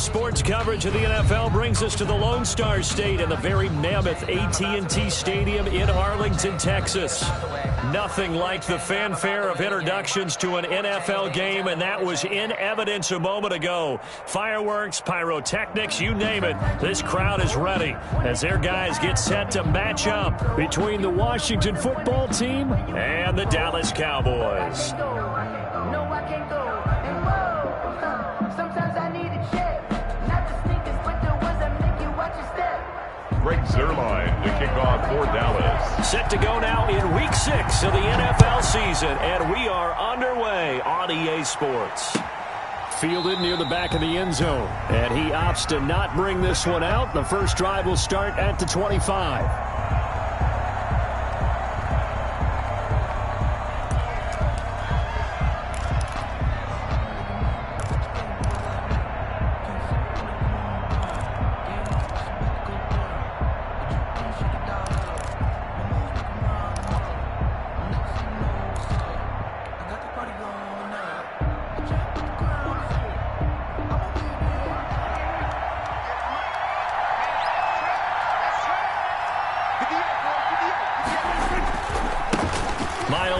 Sports coverage of the NFL brings us to the Lone Star State and the very mammoth AT&T Stadium in Arlington, Texas. Nothing like the fanfare of introductions to an NFL game, and that was in evidence a moment ago. Fireworks, pyrotechnics, you name it. This crowd is ready as their guys get set to match up between the Washington football team and the Dallas Cowboys. Greg Zuerlein to kick off for Dallas. Set to go now in Week 6 of the NFL season, and we are underway on EA Sports. Fielded near the back of the end zone, and he opts to not bring this one out. The first drive will start at the 25.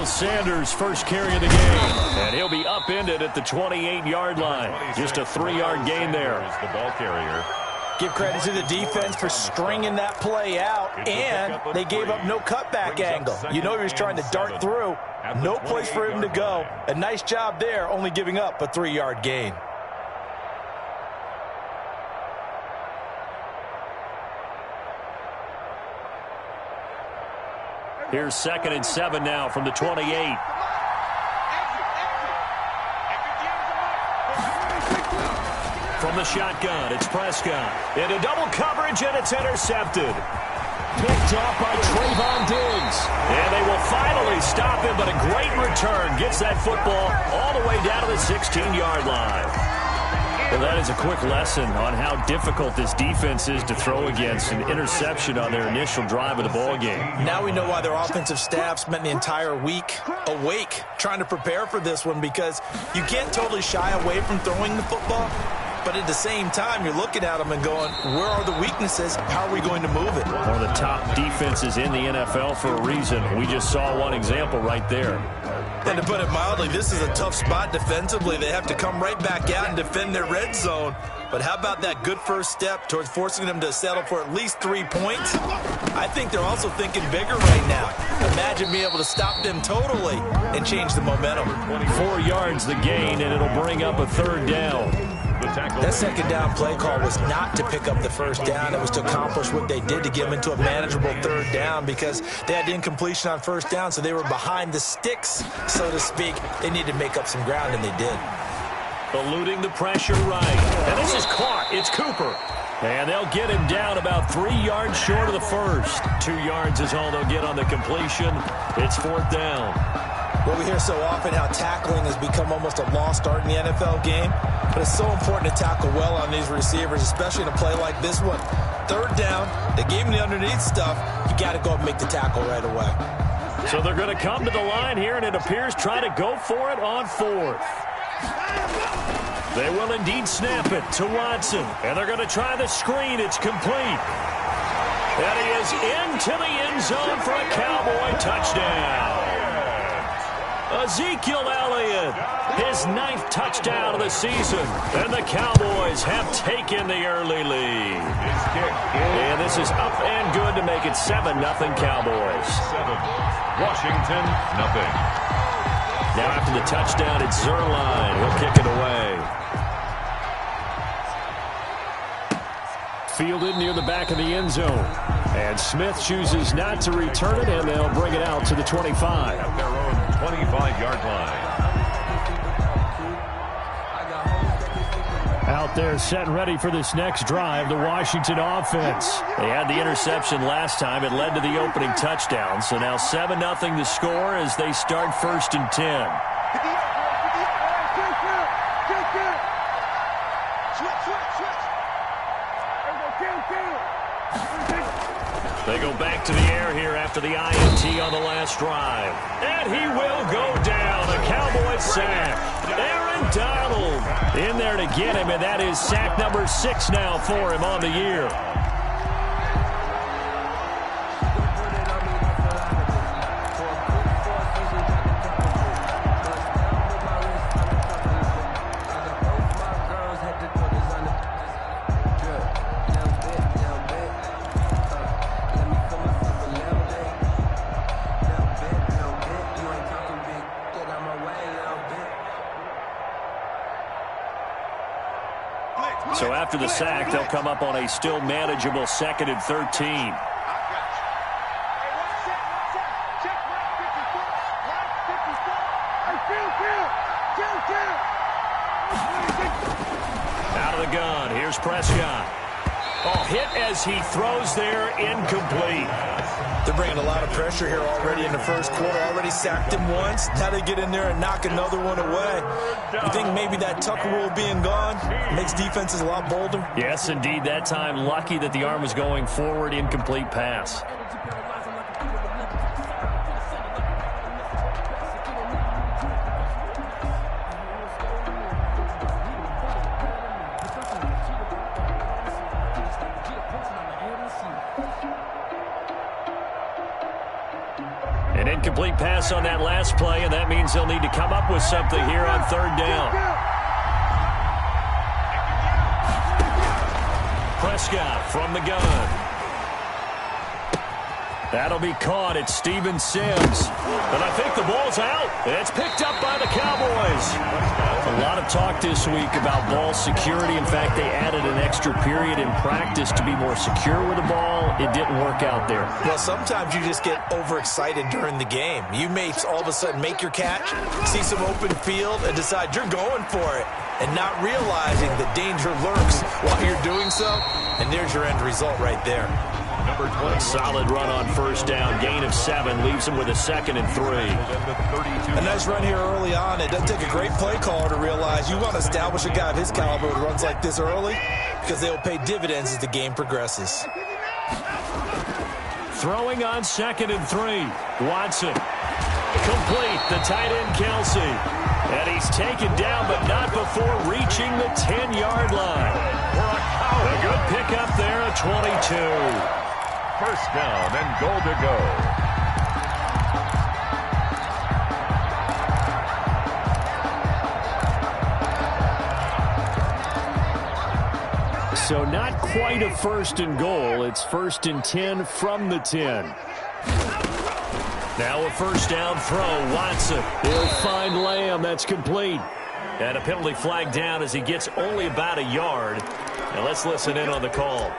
Sanders' first carry of the game, and he'll be upended at the 28-yard line. Just a 3-yard gain there. The ball carrier. Give credit to the defense for stringing that play out, and they gave up no cutback angle. You know he was trying to dart through. No place for him to go. A nice job there, only giving up a 3-yard gain. Here's 2nd and 7 now from the 28. From the shotgun, it's Prescott. Into double coverage, and it's intercepted. Picked off by Trayvon Diggs. And they will finally stop him, but a great return. Gets that football all the way down to the 16-yard line. Well, that is a quick lesson on how difficult this defense is to throw against. An interception on their initial drive of the ball game. Now we know why their offensive staff spent the entire week awake trying to prepare for this one, because you can't totally shy away from throwing the football, but at the same time you're looking at them and going, where are the weaknesses? How are we going to move it? One of the top defenses in the NFL for a reason. We just saw one example right there. And to put it mildly, this is a tough spot defensively. They have to come right back out and defend their red zone. But how about that good first step towards forcing them to settle for at least 3 points? I think they're also thinking bigger right now. Imagine being able to stop them totally and change the momentum. 4 yards the gain, and it'll bring up a 3rd down. That second down play call was not to pick up the first down. It was to accomplish what they did to get them into a manageable 3rd down, because they had incompletion on 1st down, so they were behind the sticks, so to speak. They needed to make up some ground, and they did. Eluding the pressure right. And this is caught. It's Cooper. And they'll get him down about 3 yards short of the first. 2 yards is all they'll get on the completion. It's 4th down. Well, we hear so often how tackling has become almost a lost art in the NFL game, but it's so important to tackle well on these receivers, especially in a play like this one. 3rd down, they gave him the underneath stuff. You got to go and make the tackle right away. So they're going to come to the line here, and it appears try to go for it on 4th. They will indeed snap it to Watson, and they're going to try the screen. It's complete. And he is into the end zone for a Cowboy touchdown. Ezekiel Elliott, his 9th touchdown of the season, and the Cowboys have taken the early lead. And this is up and good to make it 7-0 Cowboys. 7. Washington, nothing. Now after the touchdown, it's Zuerlein. He'll kick it away. Fielded near the back of the end zone. And Smith chooses not to return it, and they'll bring it out to the 25. At their own 25-yard line. Out there set and ready for this next drive, the Washington offense. They had the interception last time. It led to the opening touchdown. So now 7-0 the score as they start 1st and 10. They go back to the air here after the INT on the last drive. And he will go down. A Cowboys sack. Aaron Donald in there to get him, and that is sack number 6 now for him on the year. So after the sack, they'll come up on a still manageable 2nd and 13. Out of the gun, here's Prescott. Oh, hit as he throws there, incomplete. They're bringing a lot of pressure here already in the first quarter. Already sacked him once. Now they get in there and knock another one away. You think maybe that Tucker rule being gone makes defenses a lot bolder? Yes, indeed. That time, lucky that the arm was going forward, incomplete pass. An incomplete pass on that last play, and that means they'll need to come up with something here on 3rd down. Prescott from the gun. That'll be caught. It's Steven Sims. But I think the ball's out. It's picked up by the Cowboys. A lot of talk this week about ball security. In fact, they added an extra period in practice to be more secure with the ball. It didn't work out there. Well, sometimes you just get overexcited during the game. You may all of a sudden make your catch, see some open field, and decide you're going for it, and not realizing the danger lurks while you're doing so. And there's your end result right there. Number 20. A solid run on 1st down. Gain of 7 leaves him with a 2nd and 3. A nice run here early on. It doesn't take a great play caller to realize you want to establish a guy of his caliber who runs like this early, because they'll pay dividends as the game progresses. Throwing on 2nd and 3. Watson. Complete. The tight end, Kelsey. And he's taken down, but not before reaching the 10-yard line. A good pickup there at 22. 1st down and goal to go. So not quite a 1st and goal. It's 1st and 10 from the 10. Now a 1st down throw. Watson. He'll find Lamb. That's complete. And a penalty flag down as he gets only about a yard. Now let's listen in on the call.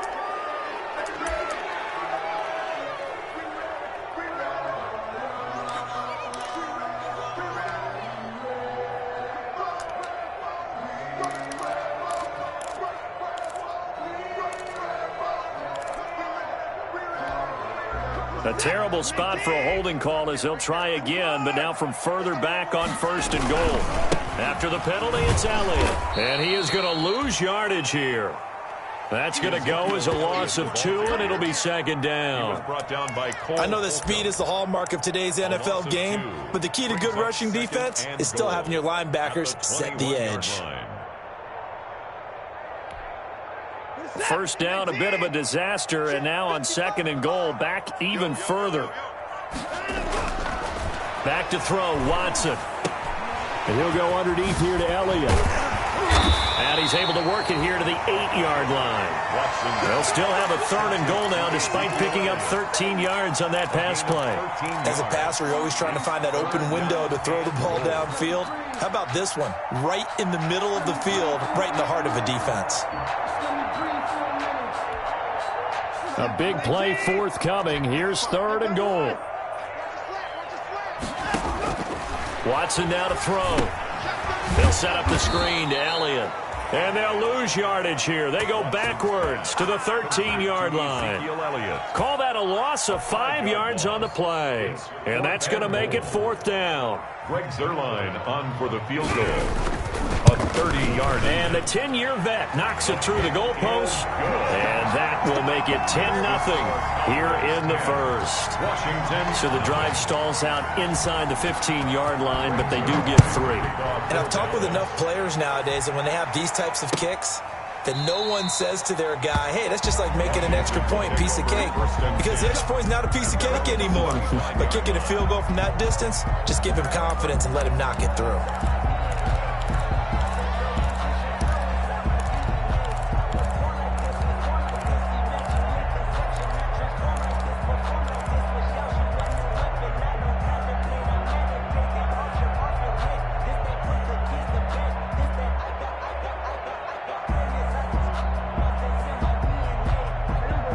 A terrible spot for a holding call as they'll try again, but now from further back on 1st and goal. After the penalty, it's Elliott. And he is going to lose yardage here. That's going to go as a loss of 2, and it'll be 2nd down. I know that speed is the hallmark of today's NFL game, but the key to good rushing defense is still having your linebackers set the edge. 1st down, a bit of a disaster, and now on 2nd and goal, back even further. Back to throw, Watson. And he'll go underneath here to Elliott. And he's able to work it here to the 8-yard line. They'll still have a 3rd and goal now despite picking up 13 yards on that pass play. As a passer, you're always trying to find that open window to throw the ball downfield. How about this one? Right in the middle of the field, right in the heart of a defense. A big play forthcoming. Here's 3rd and goal. Watson now to throw. They'll set up the screen to Elliott. And they'll lose yardage here. They go backwards to the 13-yard line. Call that a loss of 5 yards on the play. And that's going to make it 4th down. Greg Zuerlein on for the field goal. A 30-yard. And the 10-year vet knocks it through the goalpost. And that will make it 10-0 here in the first. Washington. So the drive stalls out inside the 15-yard line, but they do get 3. And I've talked with enough players nowadays, and when they have these types of kicks, that no one says to their guy, hey, that's just like making an extra point, piece of cake. Because the extra point is not a piece of cake anymore. But kicking a field goal from that distance, just give him confidence and let him knock it through.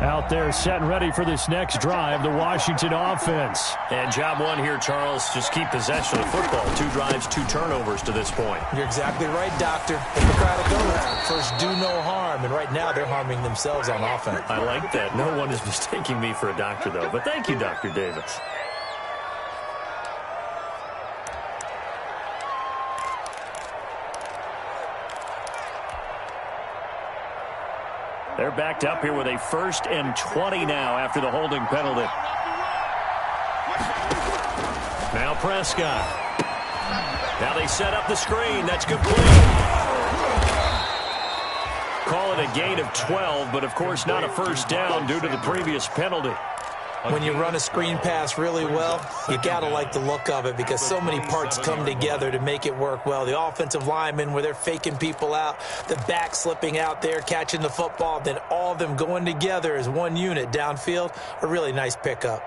Out there set and ready for this next drive, the Washington offense. And job one here, Charles, just keep possession of football. 2 drives, 2 turnovers to this point. You're exactly right, Doctor. Hippocratic oath. First, do no harm. And right now, they're harming themselves on offense. I like that. No one is mistaking me for a doctor, though. But thank you, Dr. Davis. They're backed up here with a 1st and 20 now after the holding penalty. Now Prescott. Now they set up the screen. That's complete. Call it a gain of 12, but of course not a first down due to the previous penalty. When you run a screen pass really well, you got to like the look of it because so many parts come together to make it work well. The offensive linemen, where they're faking people out, the back slipping out there, catching the football, then all of them going together as one unit downfield, a really nice pickup.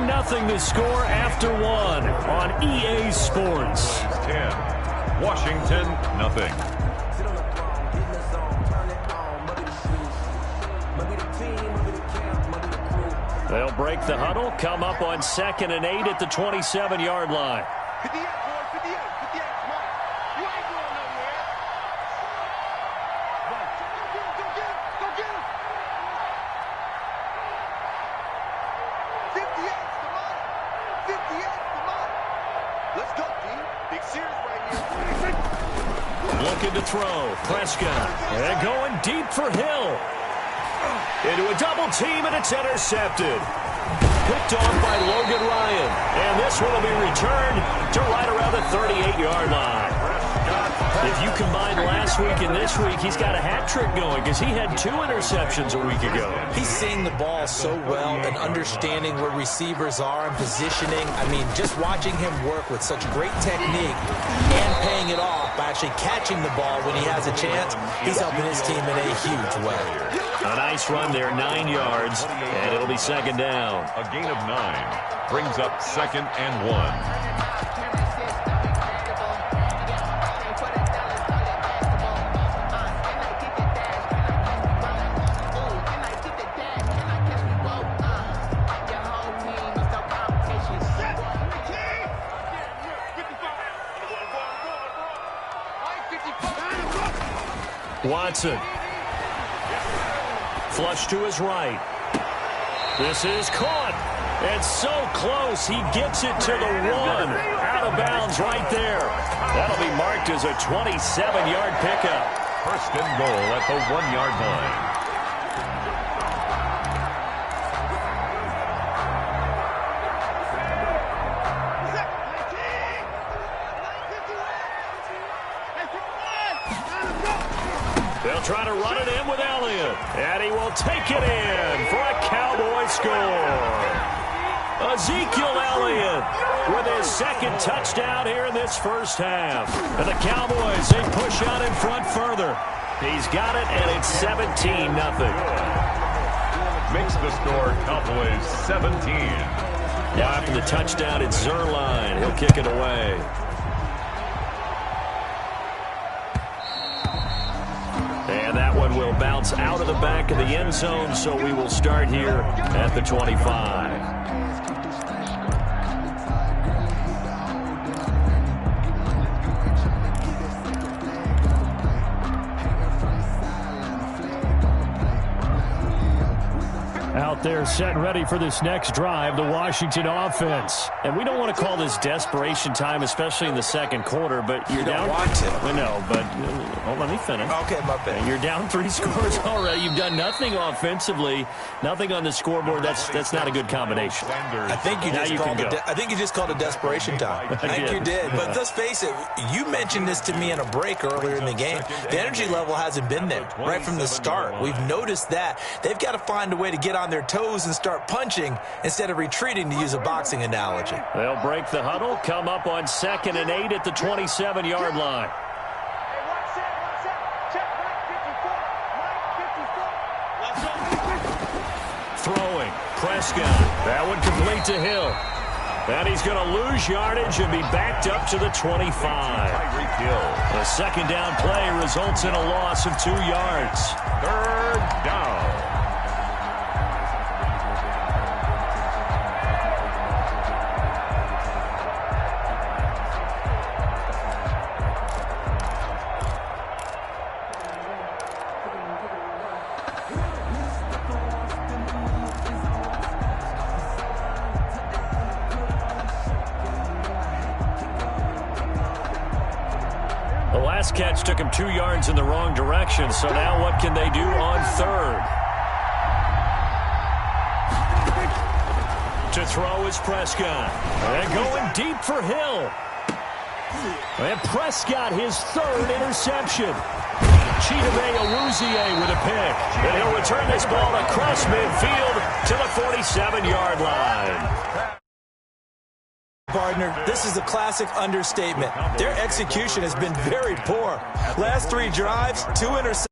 Nothing to score after 1 on EA Sports. 10. Washington, nothing. They'll break the huddle, come up on 2nd and 8 at the 27-yard line. Looking to throw. Prescott. And going deep for Hill. Into a double team, and it's intercepted. Picked off by Logan Ryan. And this one will be returned to right around the 38-yard line. If you combine last week and this week, he's got a hat trick going because he had 2 interceptions a week ago. He's seeing the ball so well and understanding where receivers are and positioning. I mean, just watching him work with such great technique and paying it off by actually catching the ball when he has a chance, he's helping his team in a huge way. A nice run there, 9 yards, and it'll be 2nd down. A gain of 9 brings up 2nd and 1. Watson. Flush to his right. This is caught. And so close, he gets it to the 1. Out of bounds right there. That'll be marked as a 27-yard pickup. 1st and goal at the 1-yard line. They'll try to run it in with Elliott. And he will take it in for a Cowboy score. Ezekiel Elliott with his 2nd touchdown here in this first half. And the Cowboys, they push out in front further. He's got it, and it's 17-0. Makes the score Cowboys 17. Now after the touchdown, it's Zerline. He'll kick it away. And that one will bounce out of the back of the end zone, so we will start here at the 25. Out there set ready for this next drive, the Washington offense. And we don't want to call this desperation time, especially in the second quarter, but you're down. You don't want to. Well, no, but let me finish. Okay, my bad. You're down 3 scores already. You've done nothing offensively, nothing on the scoreboard. That's not a good combination. I think you just called it desperation time. I think you did. But let's face it, you mentioned this to me in a break earlier in the game. The energy level hasn't been there right from the start. We've noticed that. They've got to find a way to get on their toes and start punching instead of retreating, to use a boxing analogy. They'll break the huddle, come up on 2nd and 8 at the 27-yard line. Throwing, Prescott. That one complete to Hill. And he's going to lose yardage and be backed up to the 25. The second down play results in a loss of 2 yards. 3rd down. Catch took him 2 yards in the wrong direction, so now what can they do on 3rd? To throw is Prescott. And going deep for Hill. And Prescott, his 3rd interception. Chidobe Awuzie with a pick. And he'll return this ball across midfield to the 47-yard line. Partner, this is a classic understatement. Their execution has been very poor. Last 3 drives, 2 interceptions.